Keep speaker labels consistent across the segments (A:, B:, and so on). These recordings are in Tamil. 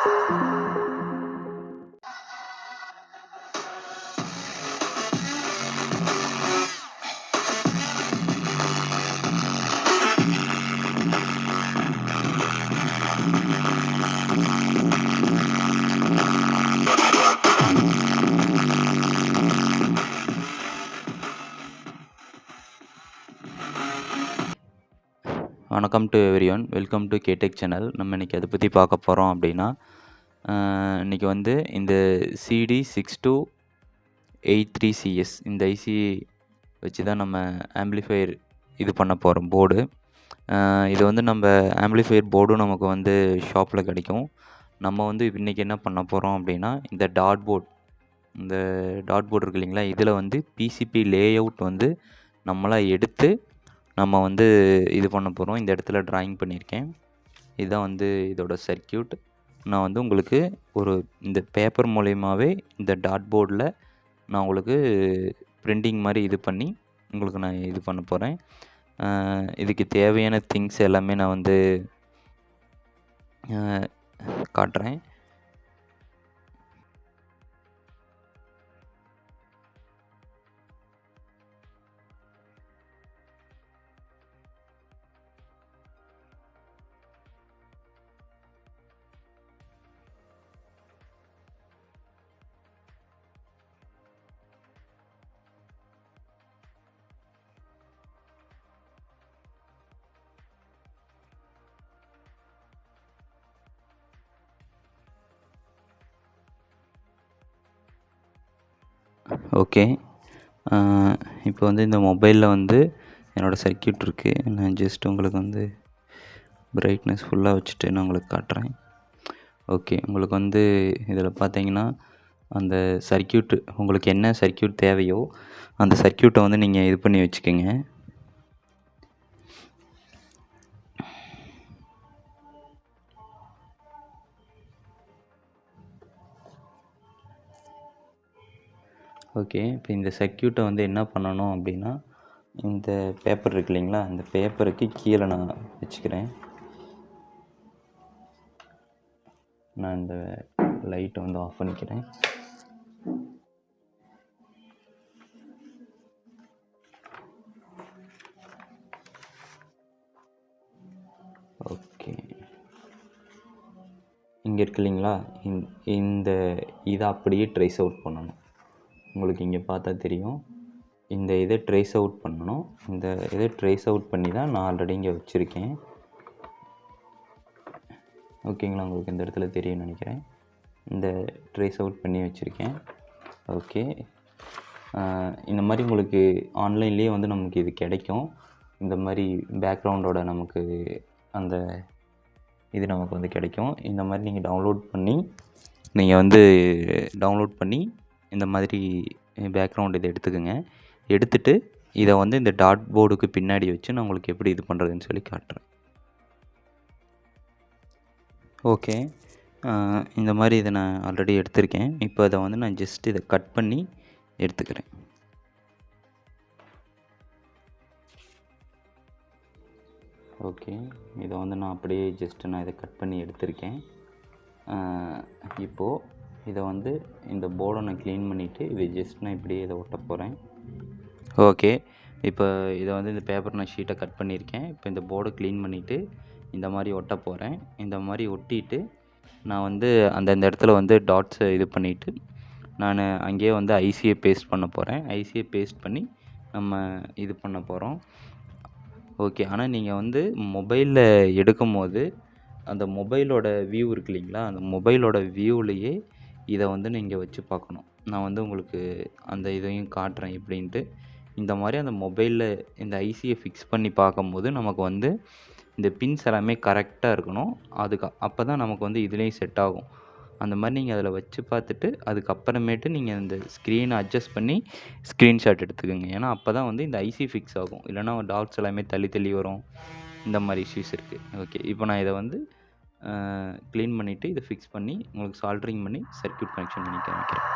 A: வணக்கம் டு எவ்ரிஒன், வெல்கம் டு கேடெக் சேனல். நம்ம இன்றைக்கி அதை பற்றி பார்க்க போகிறோம் அப்படின்னா, இன்றைக்கி வந்து இந்த CD6283CS இந்த ஐசி வச்சு தான் நம்ம ஆம்ப்ளிஃபையர் இது பண்ண போகிறோம் போர்டு. இது வந்து நம்ம ஆம்ப்ளிஃபையர் போர்டும் நமக்கு வந்து ஷாப்பில் கிடைக்கும். நம்ம வந்து இன்றைக்கி என்ன பண்ண போகிறோம் அப்படின்னா, இந்த டாட் போர்டு இருக்கு இல்லைங்களா, இதில் வந்து பிசிபி லே அவுட் வந்து நம்மளாக எடுத்து நம்ம வந்து இது பண்ண போகிறோம். இந்த இடத்துல ட்ராயிங் பண்ணியிருக்கேன். இதுதான் வந்து இதோட சர்க்கியூட். நான் வந்து உங்களுக்கு இந்த பேப்பர் மூலயமாவே இந்த டாட் போர்டில் நான் உங்களுக்கு பிரிண்டிங் மாதிரி இது பண்ணி உங்களுக்கு நான் இது பண்ண போகிறேன். இதுக்கு தேவையான திங்ஸ் எல்லாமே நான் வந்து காட்டுறேன். ஓகே, இப்போ வந்து இந்த மொபைலில் வந்து என்னோடய சர்க்கியூட் இருக்குது. நான் ஜஸ்ட் உங்களுக்கு வந்து பிரைட்னஸ் ஃபுல்லாக வச்சுட்டு நான் உங்களுக்கு காட்டுறேன். ஓகே, உங்களுக்கு வந்து இதில் பார்த்தீங்கன்னா அந்த சர்க்கியூட்டு உங்களுக்கு என்ன சர்க்கியூட் தேவையோ அந்த சர்க்கியூட்டை வந்து நீங்கள் இது பண்ணி வச்சுக்கோங்க. ஓகே, இப்போ இந்த சர்க்கியூட்டை வந்து என்ன பண்ணணும் அப்படின்னா, இந்த பேப்பர் இருக்கு இல்லைங்களா, இந்த பேப்பருக்கு கீழே நான் வச்சுக்கிறேன். நான் இந்த லைட்டை வந்து ஆஃப் பண்ணிக்கிறேன். ஓகே, இங்கே இருக்கு இல்லைங்களா, இதை அப்படியே ட்ரேஸ் அவுட் பண்ணணும். உங்களுக்கு இங்கே பார்த்தா தெரியும். இந்த இதை ட்ரேஸ் அவுட் பண்ணணும். இந்த இதை ட்ரேஸ் அவுட் பண்ணி தான் நான் ஆல்ரெடி இங்கே வச்சுருக்கேன். ஓகேங்களா, உங்களுக்கு இந்த இடத்துல தெரியும்னு நினைக்கிறேன். இந்த ட்ரேஸ் அவுட் பண்ணி வச்சுருக்கேன். ஓகே, இந்த மாதிரி உங்களுக்கு ஆன்லைன்லேயே வந்து நமக்கு இது கிடைக்கும். இந்த மாதிரி பேக்ரவுண்டோட நமக்கு அந்த இது நமக்கு வந்து கிடைக்கும். இந்த மாதிரி நீங்கள் டவுன்லோட் பண்ணி இந்த மாதிரி பேக்ரவுண்ட் இதை எடுத்துக்கோங்க. எடுத்துகிட்டு இதை வந்து இந்த டாட் போர்டுக்கு பின்னாடி வச்சு நான் உங்களுக்கு எப்படி இது பண்ணுறதுன்னு சொல்லி காட்டுறேன். ஓகே, இந்த மாதிரி இதை நான் ஆல்ரெடி எடுத்திருக்கேன். இப்போ அதை வந்து நான் ஜஸ்ட் இதை கட் பண்ணி எடுத்துக்கிறேன். ஓகே, இதை வந்து நான் அப்படியே நான் இதை கட் பண்ணி எடுத்திருக்கேன். இப்போது இதை வந்து இந்த போர்டை நான் க்ளீன் பண்ணிவிட்டு இதை நான் இப்படியே இதை ஒட்ட போகிறேன். ஓகே, இப்போ இதை வந்து இந்த பேப்பர் நான் ஷீட்டை கட் பண்ணியிருக்கேன். இப்போ இந்த போர்டை க்ளீன் பண்ணிவிட்டு இந்த மாதிரி ஒட்ட போகிறேன். இந்த மாதிரி ஒட்டிட்டு நான் வந்து அந்தந்த இடத்துல வந்து டாட்ஸை இது பண்ணிவிட்டு நான் அங்கேயே வந்து ஐசியை பேஸ்ட் பண்ண போகிறேன். ஐசியை பேஸ்ட் பண்ணி நம்ம இது பண்ண போகிறோம். ஓகே, ஆனால் நீங்கள் வந்து மொபைலில் எடுக்கும் போது அந்த மொபைலோட வியூ இருக்கு இல்லைங்களா, அந்த மொபைலோட வியூவிலையே இதை வந்து நீங்கள் வச்சு பார்க்கணும். நான் வந்து உங்களுக்கு அந்த இதையும் காட்டுறேன் எப்படின்ட்டு. இந்த மாதிரி அந்த மொபைலில் இந்த ஐசியை ஃபிக்ஸ் பண்ணி பார்க்கும்போது நமக்கு வந்து இந்த பின்ஸ் எல்லாமே கரெக்டாக இருக்கணும். அப்போ தான் நமக்கு வந்து இதுலேயும் செட் ஆகும். அந்த மாதிரி நீங்கள் அதில் வச்சு பார்த்துட்டு அதுக்கப்புறமேட்டு நீங்கள் இந்த ஸ்க்ரீனை அட்ஜஸ்ட் பண்ணி ஸ்க்ரீன்ஷாட் எடுத்துக்கோங்க. ஏன்னா அப்போ தான் வந்து இந்த ஐசி ஃபிக்ஸ் ஆகும். இல்லைனா டாட்ஸ் எல்லாமே தள்ளி வரும். இந்த மாதிரி இஷ்யூஸ் இருக்குது. ஓகே, இப்போ நான் இதை வந்து க்ளீன் பண்ணிவிட்டு இதை ஃபிக்ஸ் பண்ணி உங்களுக்கு சால்ட்ரிங் பண்ணி சர்க்யூட் கனெக்ஷன் பண்ணி காமிக்கிறேன்.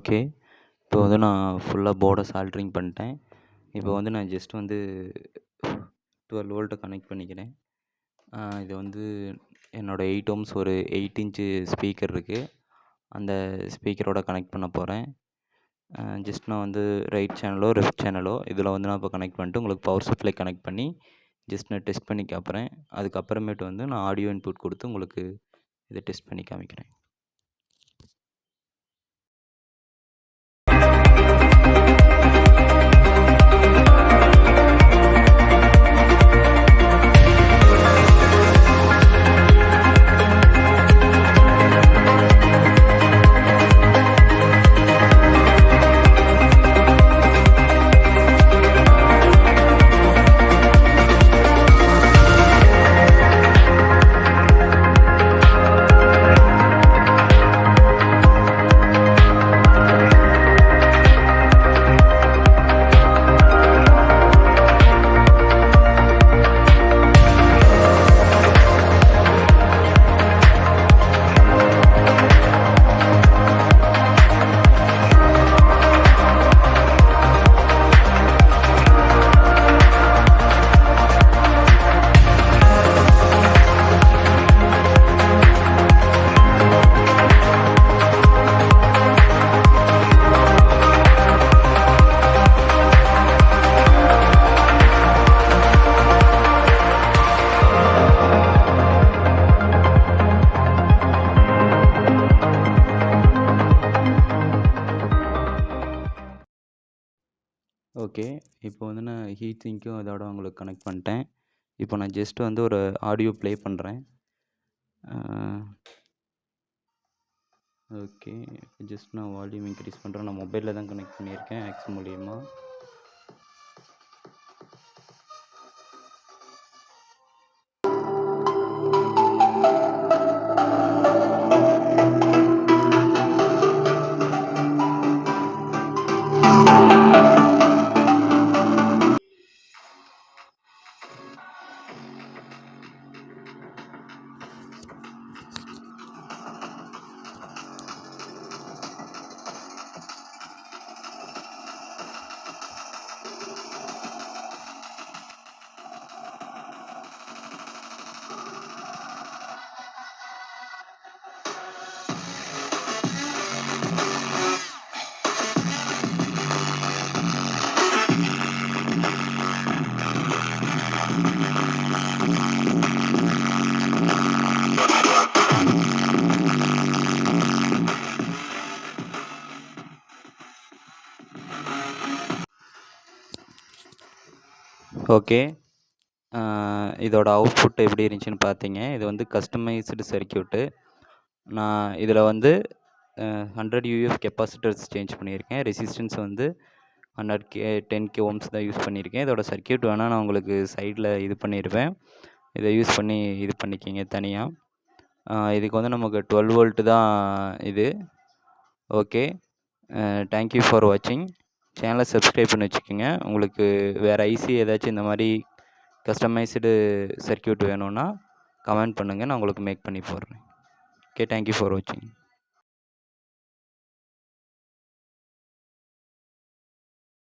A: ஓகே. இப்போ வந்து நான் ஃபுல்லாக போர்டை சால்ட்ரிங் பண்ணிட்டேன். இப்போ வந்து நான் ஜஸ்ட் வந்து 12 வோல்ட்டை கனெக்ட் பண்ணிக்கிறேன். இது வந்து என்னோடய 8 ohms ஒரு 8 இன்ச்சு ஸ்பீக்கர் இருக்குது. அந்த ஸ்பீக்கரோட கனெக்ட் பண்ண போகிறேன். ஜஸ்ட் நான் வந்து ரைட் சேனலோ லெஃப்ட் சேனலோ இதில் வந்து நான் இப்போ கனெக்ட் பண்ணிட்டு உங்களுக்கு பவர் சப்ளை கனெக்ட் பண்ணி ஜஸ்ட் நான் டெஸ்ட் பண்ணி காப்புறேன். அதுக்கப்புறமேட்டு வந்து நான் ஆடியோ இன்புட் கொடுத்து உங்களுக்கு இதை டெஸ்ட் பண்ணி காமிக்கிறேன். ஓகே. இப்போ வந்து நான் ஹீட் சிங்க்கும் அதோட உங்களுக்கு கனெக்ட் பண்ணிட்டேன். இப்போ நான் ஜஸ்ட் வந்து ஒரு ஆடியோ ப்ளே பண்ணுறேன். ஓகே. ஜஸ்ட் நான் வால்யூம் இன்க்ரீஸ் பண்ணுறேன். நான் மொபைலில் தான் கனெக்ட் பண்ணியிருக்கேன் ஆக்ஸ் மூலியமாக. ஓகே. இதோட அவுட்புட் எப்படி இருந்துச்சுன்னு பார்த்தீங்க. இது வந்து கஸ்டமைஸ்டு சர்க்யூட்டு. நான் இதில் வந்து 100 UF கெப்பாசிட்டர்ஸ் சேஞ்ச் பண்ணியிருக்கேன். ரெசிஸ்டன்ஸ் வந்து 10K ohms தான் யூஸ் பண்ணியிருக்கேன். இதோட சர்க்யூட் வேணால் நான் உங்களுக்கு சைடில் இது பண்ணியிருப்பேன். இதை யூஸ் பண்ணி இது பண்ணிக்கிங்க தனியாக. இதுக்கு வந்து நமக்கு 12 வோல்ட்டு தான் இது. ஓகே. தேங்க்யூ ஃபார் வாட்சிங். சேனலை சப்ஸ்கிரைப் பண்ணி வச்சுக்கோங்க. உங்களுக்கு வேறு ஐசி ஏதாச்சும் இந்த மாதிரி கஸ்டமைஸ்டு சர்க்யூட் வேணும்னா கமெண்ட் பண்ணுங்கள். நான் உங்களுக்கு மேக் பண்ணி போடுறேன். ஓகே. தேங்க்யூ ஃபார் வாட்சிங்.